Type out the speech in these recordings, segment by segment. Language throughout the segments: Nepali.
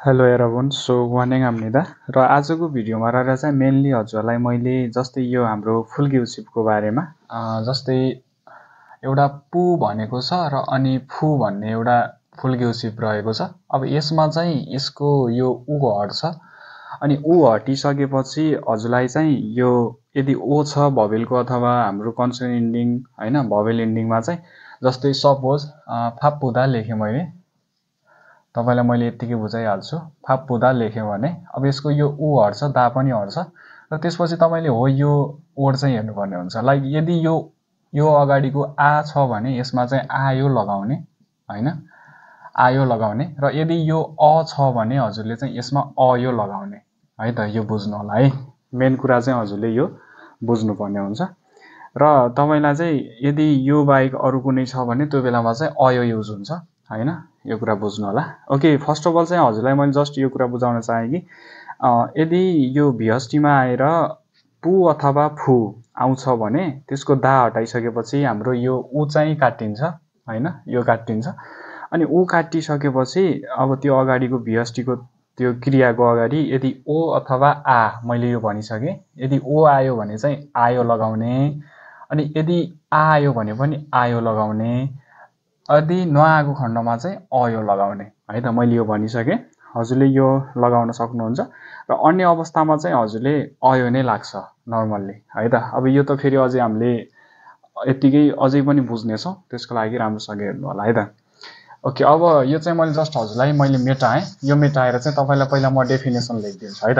हेलो एभ्रिवान सो वानेगामनिदा र आजको भिडियोमा रहेर चाहिँ मेनली हजुरलाई मैले जस्तै यो हाम्रो फुल्गिउसिपको बारेमा जस्तै एउटा पु भनेको छ र अनि फु भन्ने एउटा फुल्गिउसिप रहेको छ। अब यसमा चाहिँ यसको यो उ हट्छ अनि उ हटिसकेपछि हजुरलाई चाहिँ यो यदि ओ छ भवेलको अथवा हाम्रो कन्सोनेन्ट इन्डिङ हैन भवेल इन्डिङमा चाहिँ जस्तै सपोज फाप्पुदा लेखेँ मैले तपाईलाई मैले यतिकै बुझाइहाल्छु। फाप्पुदा लेख्यो भने अब यसको यो उ हट्छ दा पनि हट्छ र त्यसपछि तपाईले हो यो वर्ड चाहिँ हेर्नुपर्ने हुन्छ। लाइक यदि यो अगाडिको आ छ भने यसमा चाहिँ आयो लगाउने हैन आयो लगाउने र यदि यो अ छ भने हजुरले चाहिँ यसमा अयो लगाउने है त। यो बुझ्नु होला है, मेन कुरा चाहिँ हजुरले यो बुझ्नुपर्ने हुन्छ र तपाईलाई चाहिँ यदि यो बाहेक अरु कुनै छ भने त्यो बेलामा चाहिँ अयो युज हुन्छ हैन। यो कुरा बुझ्नु होला। ओके, फर्स्ट अफ अल चाहिँ हजुरलाई मैले जस्ट यो कुरा बुझाउन चाहे कि यदि यो भिएसटीमा आएर पु अथवा फु आउँछ भने त्यसको दा हटाइसकेपछि हाम्रो यो उ चाहिँ काटिन्छ हैन, यो काटिन्छ अनि उ काटिसकेपछि अब त्यो अगाडिको भिएसटीको त्यो क्रियाको अगाडि यदि ओ अथवा आ मैले यो भनिसके यदि ओ आयो भने चाहिँ आयो लगाउने अनि यदि आ आयो भने पनि आयो लगाउने यदि नआएको खण्डमा चाहिँ अयो लगाउने है त। मैले यो भनिसके हजुरले यो लगाउन सक्नुहुन्छ र अन्य अवस्थामा चाहिँ हजुरले अयो नै लाग्छ नर्मल्ली है त। अब यो त फेरि अझै हामीले यतिकै अझै पनि बुझ्नेछौँ, त्यसको लागि राम्रोसँग हेर्नु होला है त। ओके, अब यो चाहिँ मैले जस्ट हजुरलाई मैले मेटाएँ। यो मेटाएर चाहिँ तपाईलाई पहिला म डेफिनेसन लेखिदिन्छु है त।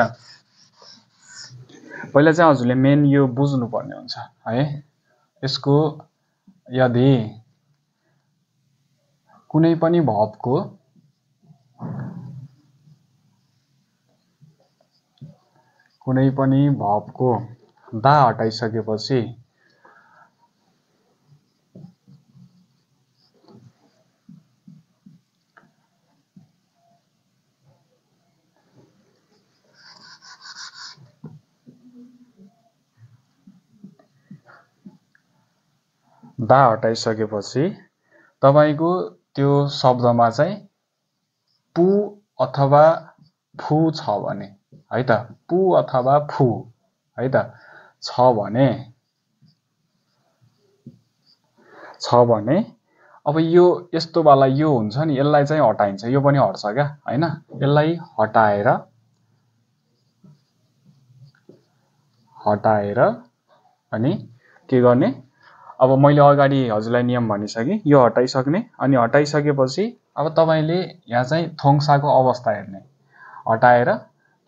पहिला चाहिँ हजुरले मेन यो बुझ्नु पर्ने हुन्छ है। यसको यदि कुनै पनि भवको दा हटाइसकेपछि तपाईको त्यो शब्दमा चाहिँ पु अथवा फु छ भने है त, पु अथवा फु है त छ भने अब यो यस्तो वाला यो हुन्छ नि, यसलाई चाहिँ हटाइन्छ, यो पनि हट्छ क्या हैन। यसलाई हटाएर अनि के गर्ने, अब मैले अगाडि हजुरलाई नियम भनिसके यो हटाइसक्ने अनि हटाइसकेपछि अब तपाईले यहाँ चाहिँ थोङसाको अवस्था हेर्ने, हटाएर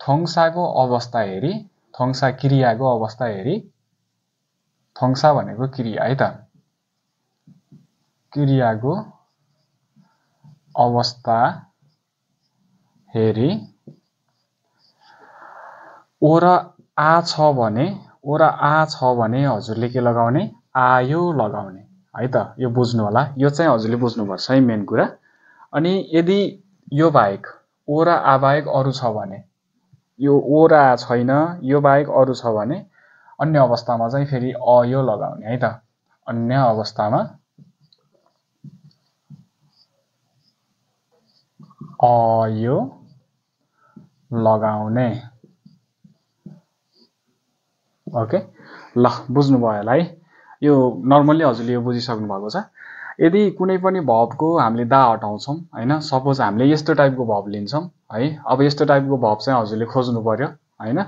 थोङसाको अवस्था हेरी थोङसा क्रियाको अवस्था हेरी थोङसा भनेको क्रिया है त, क्रियाको अवस्था हेरी ओ र आ छ भने हजुरले के लगाउने, आयो लगाउने है त। यो बुझ्नु होला, यो चाहिँ हजुरले बुझ्नुपर्छ है मेन कुरा। अनि यदि यो बाहेक ओ र आ बाहेक अरु छ भने, यो ओ र आ छैन यो बाहेक अरु छ भने अन्य अवस्थामा चाहिँ फेरि अयो लगाउने है त। अन्य अवस्थामा अयो लगाउने। ओके ल, बुझ्नु भयो होला है। यो नर्मल्ली हजुरले यो बुझिसक्नु भएको छ। यदि कुनै पनि भवको हामीले दा हटाउँछौं हैन, सपोज हामीले यस्तो टाइपको भव लिन्छौं है। अब यस्तो टाइपको भव चाहिँ हजुरले खोज्नु पर्यो हैन।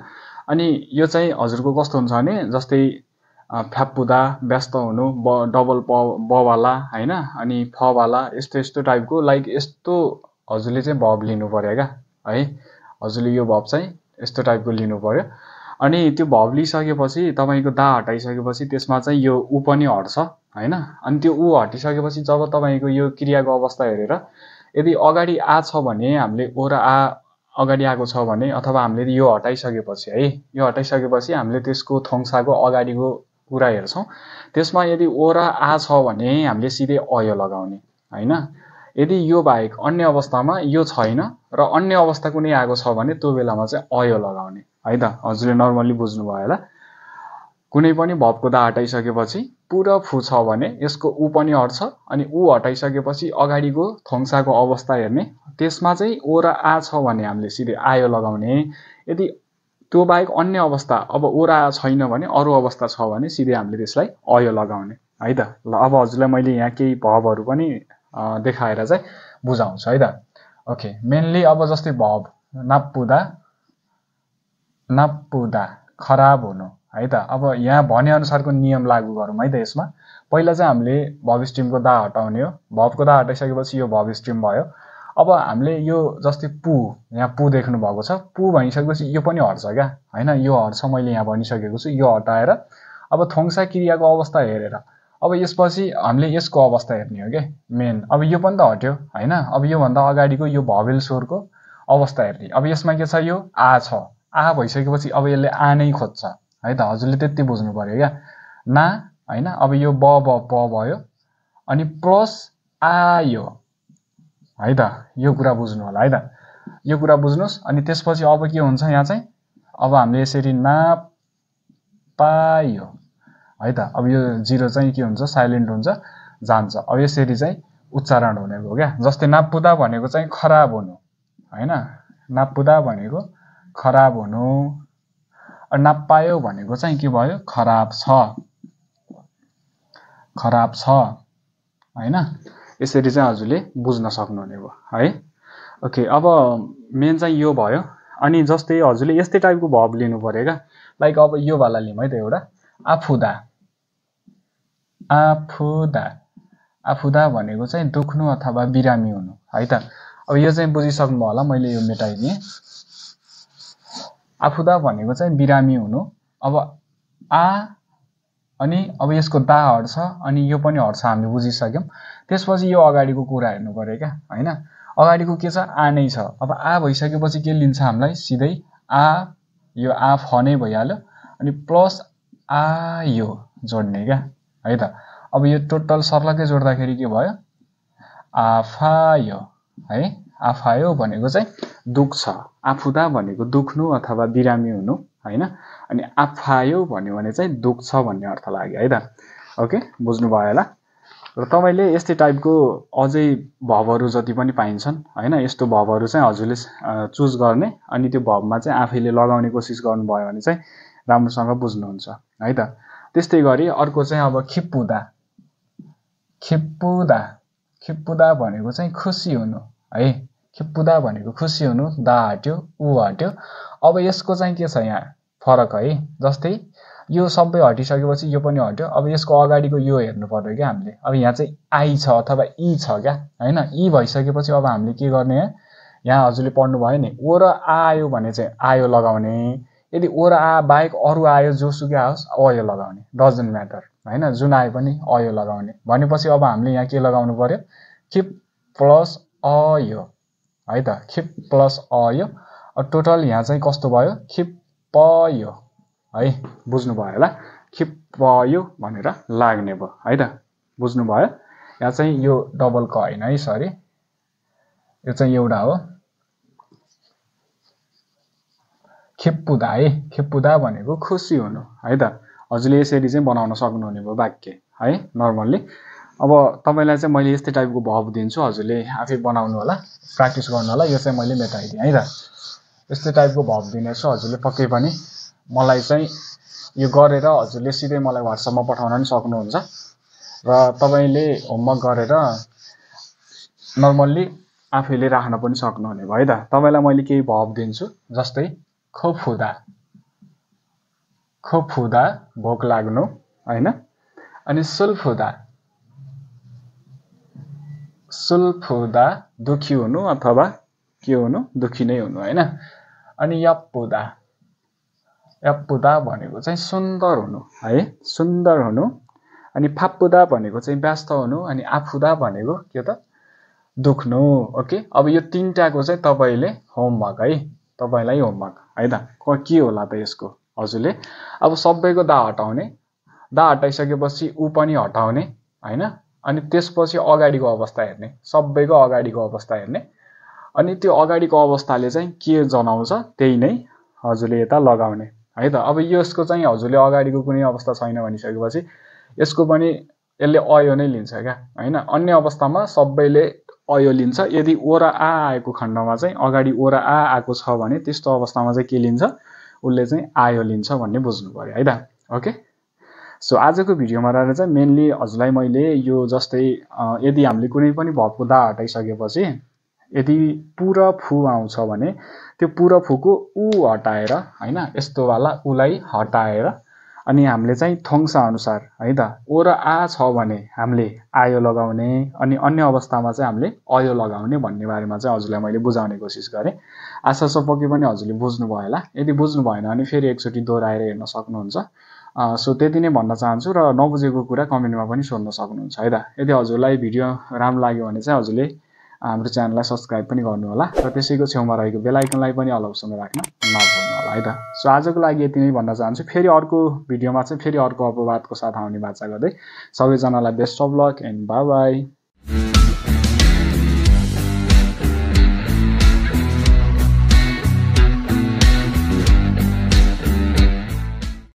अनि यो चाहिँ हजुरको कस्तो हुन्छ भने जस्तै फ्याप्पुदा, व्यस्त हुनु, डबल ब वाला हैन, अनि फ वाला यस्तो टाइपको लाइक यस्तो हजुरले चाहिँ भव लिनु पर्यो क्या है। हजुरले यो भव चाहिँ यस्तो टाइपको लिनु पर्यो अनि त्यो भव लिइसकेपछि तपाईको दा हटाइसकेपछि त्यसमा चाहिँ यो उ पनि हट्छ हैन। अनि त्यो उ हटिसकेपछि जब तपाईको यो क्रियाको अवस्था हेरेर यदि अगाडि आ छ भने हामीले ओ र आ अगाडि आएको छ भने अथवा हामीले यो हटाइसकेपछि है, यो हटाइसकेपछि हामीले त्यसको थोङसाको अगाडिको कुरा हेर्छौं। त्यसमा यदि ओ र आ छ भने हामीले सिधै अयो लगाउने हैन। यदि यो बाहेक अन्य अवस्थामा यो छैन र अन्य अवस्था कुनै आएको छ भने त्यो बेलामा चाहिँ अयो लगाउने है त। हजुरले नर्मल्ली बुझ्नु भयो होला। कुनै पनि भवको दा हटाइसकेपछि पु र फु छ भने यसको उ पनि हट्छ अनि उ हटाइसकेपछि अगाडिको थोङ्साको अवस्था हेर्ने त्यसमा चाहिँ ओ र आ छ भने हामीले सिधै आयो लगाउने यदि त्यो बाहेक अन्य अवस्था अब ओ र आ छैन भने अरू अवस्था छ भने सिधै हामीले त्यसलाई अयो लगाउने है त ल अब हजुरलाई मैले यहाँ केही भवहरू पनि देखाएर चाहिँ बुझाउँछु है त ओके मेनली अब जस्तै भव नाप्पुदा खराब हुनु है त अब यहाँ भने अनुसारको नियम लागू गरौँ है त यसमा पहिला चाहिँ हामीले भव स्ट्रिमको दा हटाउने हो भवको दा हटाइसकेपछि यो भव स्ट्रिम भयो अब हामीले यो जस्तै पु यहाँ पु देख्नु भएको छ पु भनिसकेपछि यो पनि हट्छ क्या हैन यो हट्छ मैले यहाँ भनिसकेको छु यो हटाएर अब थोङ्सा क्रियाको अवस्था हेरेर अब यसपछि हामीले यसको अवस्था हेर्ने हो के मेन अब यो पनि त हट्यो हैन अब यो भन्दा अगाडिको यो भवेल स्वरको अवस्था हेर्ने अब यसमा के छ यो आ छ आ भइसकेपछि अब यसले आ नै खोज्छ है त हजुरले त्यति बुझ्नु पर्यो क्या ना हैन अब यो ब प भयो अनि प्लस आयो है त यो कुरा बुझ्नु होला है त यो कुरा बुझ्नुस् अनि त्यसपछि अब के हुन्छ यहाँ चाहिँ अब हामीले यसरी ना पायो है त अब यो जिरो चाहिँ के हुन्छ साइलेन्ट हुन्छ जान्छ अब यसरी चाहिँ उच्चारण हुने हो क्या जस्तै नाप्पुदा भनेको चाहिँ खराब हुनु हैन नाप्पुदा भनेको खराब हुनु नाप्पायो भनेको चाहिँ के भयो खराब छ हैन यसरी चाहिँ हजुरले बुझ्न सक्नुहुने भयो है ओके अब मेन चाहिँ यो भयो अनि जस्तै हजुरले यस्तै टाइपको भव लिनु पर्यो क्या लाइक अब यो वाला लिउँ है त एउटा आफुदा भनेको चाहिँ दुख्नु अथवा बिरामी हुनु है त अब यो चाहिँ बुझिसक्नु होला मैले यो मेटाइदिएँ आफुदा भनेको चाहिँ बिरामी हुनु अब आ अनि अब यसको दा हट्छ अनि यो पनि हट्छ हामीले बुझिसक्यौं त्यसपछि यो अगाडिको कुरा हेर्नु पर्यो क्या हैन अगाडिको के छ आ नै छ अब आ भइसकेपछि के लिन्छ हामीलाई सिधै आ यो आ फ नै भइहाल्यो अनि प्लस आयो जोड्ने क्या है त अब यो टोटल सर्लकै जोड्दाखेरि के भयो आफायो है आफायो भनेको चाहिँ दुख्छ आफुदा भनेको दुख्नु अथवा बिरामी हुनु हैन अनि आफायो भन्यो भने चाहिँ दुख्छ भन्ने अर्थ लाग्यो है त ओके बुझ्नु भयो होला र तपाईले यस्तै टाइपको अझै भवहरू जति पनि पाइन्छन् हैन यस्तो भवहरू चाहिँ हजुरले चुज गर्ने अनि त्यो भवमा चाहिँ आफैले लगाउने कोसिस गर्नुभयो भने चाहिँ राम्रोसँग बुझ्नुहुन्छ है त त्यस्तै गरी अर्को चाहिँ अब खिप्पुदा भनेको चाहिँ खुसी हुनु है खिप्पुदा भनेको खुसी हुनु दा हट्यो उ हट्यो अब यसको चाहिँ के छ यहाँ फरक है जस्तै यो सबै हटिसकेपछि यो पनि हट्यो अब यसको अगाडिको यो हेर्नु पर्यो क्या हामीले अब यहाँ चाहिँ आई छ अथवा ई छ क्या हैन ई भइसकेपछि अब हामीले के गर्ने यहाँ हजुरले पढ्नु भयो नि ओ र आ आयो भने चाहिँ आयो लगाउने यदि ओ र आ बाहेक अरु आयो जोसुकै आओस् अयो लगाउने डजन्ट म्याटर हैन जुन आए पनि अयो लगाउने भनेपछि अब हामीले यहाँ के लगाउनु पर्यो खिप प्लस अयो है त खिप प्लस अयो टोटल यहाँ चाहिँ कस्तो भयो खिप्पयो है बुझ्नु भयो होला खिप्पयो भनेर लाग्ने भयो है त बुझ्नु भयो यहाँ चाहिँ यो डबल क हैन है सरी यो चाहिँ एउटा हो खिप्पुदा भनेको खुसी हुनु है त हजुरले यसरी चाहिँ बनाउन सक्नुहुने भयो वाक्य है नर्मल्ली अब तपाईलाई चाहिँ मैले यस्तै टाइपको भव दिन्छु हजुरले आफै बनाउनु होला प्र्याक्टिस गर्नु होला यो चाहिँ मैले मेटाइदिएँ है त यस्तै टाइपको भव दिनेछु हजुरले पक्कै पनि मलाई चाहिँ यो गरेर हजुरले सिधै मलाई WhatsApp मा पठाउन पनि सक्नुहुन्छ र तपाईले होमवर्क गरेर नर्मल्ली आफैले राख्न पनि सक्नुहुने भयो है त तपाईलाई मैले केही भव दिन्छु जस्तै खोपफुदा भोक लाग्नु हैन अनि सुल्फुदा दुखी हुनु अथवा के हुनु दुखी नै हुनु हैन अनि याप्पुदा भनेको चाहिँ सुन्दर हुनु है सुन्दर हुनु अनि फाप्पुदा भनेको चाहिँ व्यस्त हुनु अनि आफुदा भनेको के त दुख्नु ओके अब यो तीनटाको चाहिँ तपाईले होमवर्क है तपाईलाई होमवर्क है त के होला त यसको हजुरले अब सबैको दा हटाउने दा हटाइसकेपछि उ पनि हटाउने हैन अनि त्यसपछि अगाडिको अवस्था हेर्ने सबैको अगाडिको अवस्था हेर्ने अनि त्यो अगाडिको अवस्थाले चाहिँ के जनाउँछ त्यही नै हजुरले यता लगाउने है त। अब यसको चाहिँ हजुरले अगाडिको कुनै अवस्था छैन भनिसकेपछि यसको पनि यसले अयो नै लिन्छ क्या हैन। अन्य अवस्थामा सबैले अयो लिन्छ। यदि ओ र आ आएको खण्डमा चाहिँ अगाडि ओ र आ आएको छ भने त्यस्तो अवस्थामा चाहिँ के लिन्छ, उसले चाहिँ आयो लिन्छ भन्ने बुझ्नु पर्यो है त। ओके, सो आजको भिडियोमा रहेर चाहिँ मेनली हजुरलाई मैले यो जस्तै यदि हामीले कुनै पनि भवको दा हटाइसकेपछि यदि पु र फु आउँछ भने त्यो पु र फुको उ हटाएर हैन, यस्तो वाला उलाई हटाएर अनि हामीले चाहिँ थोङ्सा अनुसार है त ओ र आ छ भने हामीले आयो लगाउने अनि अन्य अवस्थामा चाहिँ हामीले अयो लगाउने भन्ने बारेमा चाहिँ हजुरलाई मैले बुझाउने कोसिस गरेँ। आशा छ पक्कै पनि हजुरले बुझ्नुभयो होला। यदि बुझ्नु भएन भने फेरि एकचोटि दोहोऱ्याएर हेर्न सक्नुहुन्छ। सो त्यति नै भन्न चाहन्छु र नबुझेको कुरा कमेन्टमा पनि सोध्न सक्नुहुन्छ है त। यदि हजुरलाई भिडियो राम्रो लाग्यो भने चाहिँ हजुरले हाम्रो च्यानललाई सब्स्क्राइब पनि गर्नुहोला र त्यसैको छेउमा रहेको बेल आइकनलाई पनि अल अप्सनमा राख्न नभुल्नु होला है त। सो आजको लागि यति नै भन्न चाहन्छु। फेरि अर्को भिडियोमा चाहिँ फेरि अर्को अपवादको साथ आउने बाचा गर्दै सबैजनालाई best of lock and by by.